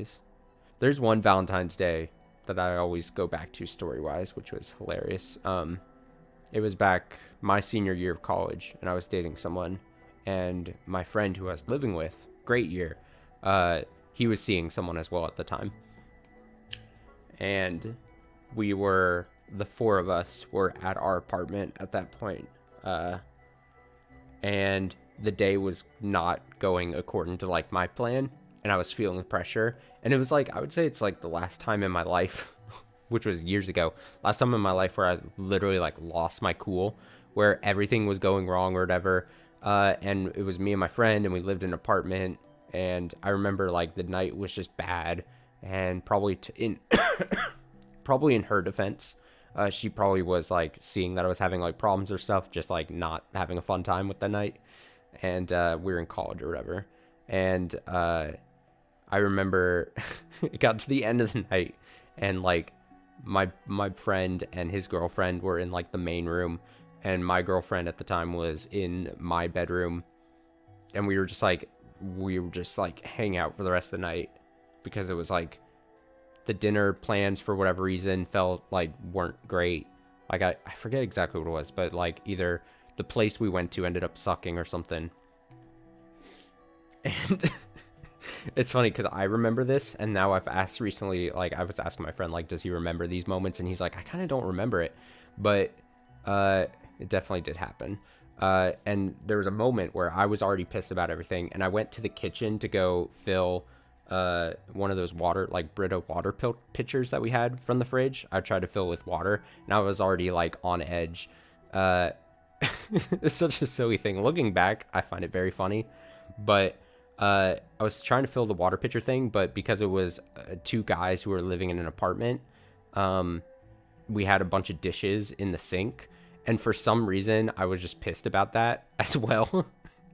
days. There's one Valentine's Day that I always go back to story-wise, which was hilarious. It was back my senior year of college, and I was dating someone, and my friend who I was living with, great year, he was seeing someone as well at the time. And the four of us were at our apartment at that point. And the day was not going according to like my plan, and I was feeling the pressure. And it was like, I would say it's like the last time in my life, which was years ago, last time in my life where I literally like lost my cool, where everything was going wrong or whatever. And it was me and my friend, and we lived in an apartment. And I remember like the night was just bad, and probably probably in her defense, she probably was like seeing that I was having like problems or stuff, just like not having a fun time with the night. And we were in college or whatever. And I remember it got to the end of the night, and like my friend and his girlfriend were in like the main room, and my girlfriend at the time was in my bedroom, and we were just like hang out for the rest of the night, because it was like the dinner plans for whatever reason felt like weren't great. Like I forget exactly what it was, but like either the place we went to ended up sucking or something. And it's funny because I remember this, and now I've asked recently, like I was asking my friend, like, does he remember these moments? And he's like, I kind of don't remember it, but it definitely did happen. And there was a moment where I was already pissed about everything, and I went to the kitchen to go fill one of those Brita water pitchers that we had from the fridge. I tried to fill with water, and I was already like on edge. It's such a silly thing. Looking back, I find it very funny, but I was trying to fill the water pitcher thing, but because it was two guys who were living in an apartment, we had a bunch of dishes in the sink, and for some reason I was just pissed about that as well.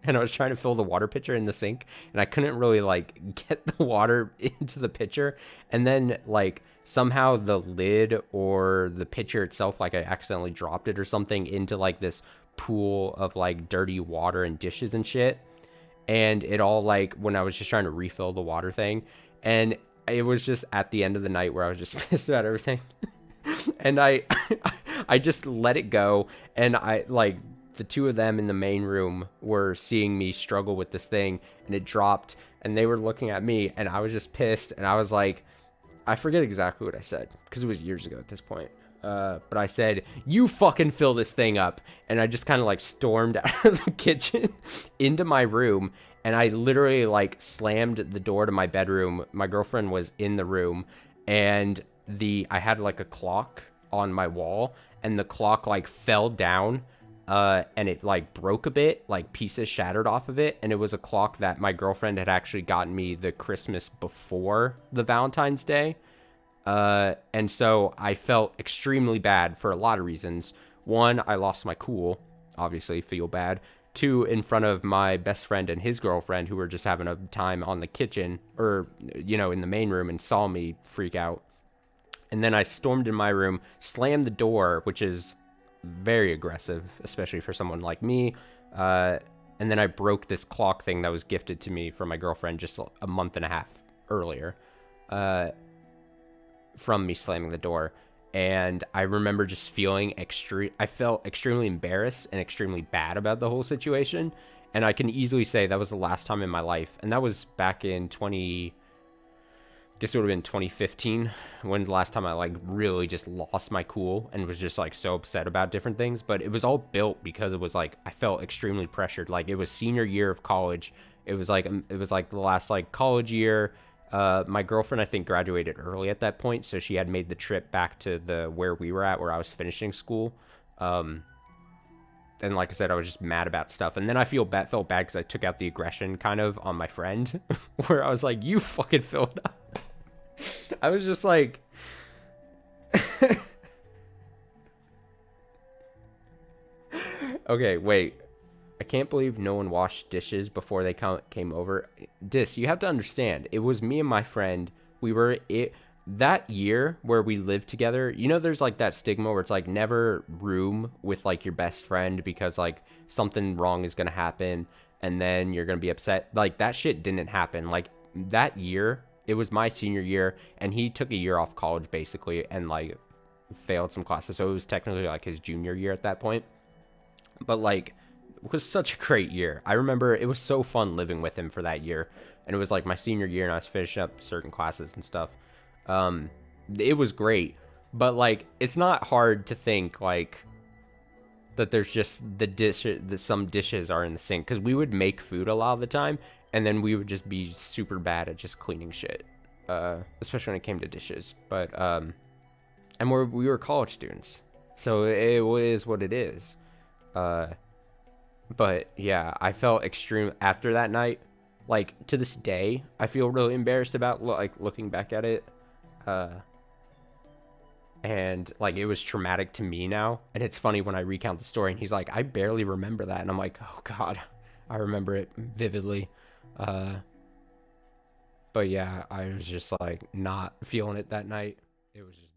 And I was trying to fill the water pitcher in the sink, and I couldn't really like get the water into the pitcher, and then like somehow the lid or the pitcher itself, like I accidentally dropped it or something into like this pool of like dirty water and dishes and shit. And it all like when I was just trying to refill the water thing, and it was just at the end of the night where I was just pissed about everything. And I just let it go, and I like the two of them in the main room were seeing me struggle with this thing, and it dropped, and they were looking at me, and I was just pissed, and I was like, I forget exactly what I said because it was years ago at this point. But I said, you fucking fill this thing up. And I just kind of like stormed out of the kitchen into my room. And I literally like slammed the door to my bedroom. My girlfriend was in the room, and I had like a clock on my wall, and the clock like fell down, and it like broke a bit, like pieces shattered off of it. And it was a clock that my girlfriend had actually gotten me the Christmas before the Valentine's Day. And so I felt extremely bad for a lot of reasons. One, I lost my cool, obviously feel bad. Two, in front of my best friend and his girlfriend, who were just having a time on the kitchen, or, you know, in the main room, and saw me freak out. And then I stormed in my room, slammed the door, which is very aggressive, especially for someone like me. And then I broke this clock thing that was gifted to me from my girlfriend just a month and a half earlier. From me slamming the door. And I remember just feeling I felt extremely embarrassed and extremely bad about the whole situation. And I can easily say that was the last time in my life. And that was back in I guess it would have been 2015, when the last time I like really just lost my cool and was just like so upset about different things. But it was all built because it was like, I felt extremely pressured. Like it was senior year of college. It was like the last like college year. My girlfriend, I think, graduated early at that point, so she had made the trip back to where we were at, where I was finishing school. And like I said, I was just mad about stuff. And then I felt bad because I took out the aggression kind of on my friend, where I was like, you fucking filled up. I was just like, okay, wait. I can't believe no one washed dishes before they came over. You have to understand, it was me and my friend. We were that year where we lived together. You know, there's like that stigma where it's like never room with like your best friend because like something wrong is going to happen and then you're going to be upset. Like that shit didn't happen. Like that year, it was my senior year, and he took a year off college basically, and like failed some classes, so it was technically like his junior year at that point. But like, it was such a great year. I remember it was so fun living with him for that year, and it was like my senior year, and I was finishing up certain classes and stuff. Um, it was great, but like, it's not hard to think like that there's just the dish that some dishes are in the sink, because we would make food a lot of the time, and then we would just be super bad at just cleaning shit, especially when it came to dishes. But and we were college students, so it is what it is. Uh, but yeah, I felt extreme after that night. Like, to this day, I feel really embarrassed about like looking back at it. Uh, and like, it was traumatic to me now. And it's funny when I recount the story, and he's like, I barely remember that, and I'm like, oh god, I remember it vividly. Uh, but yeah, I was just like not feeling it that night. It was just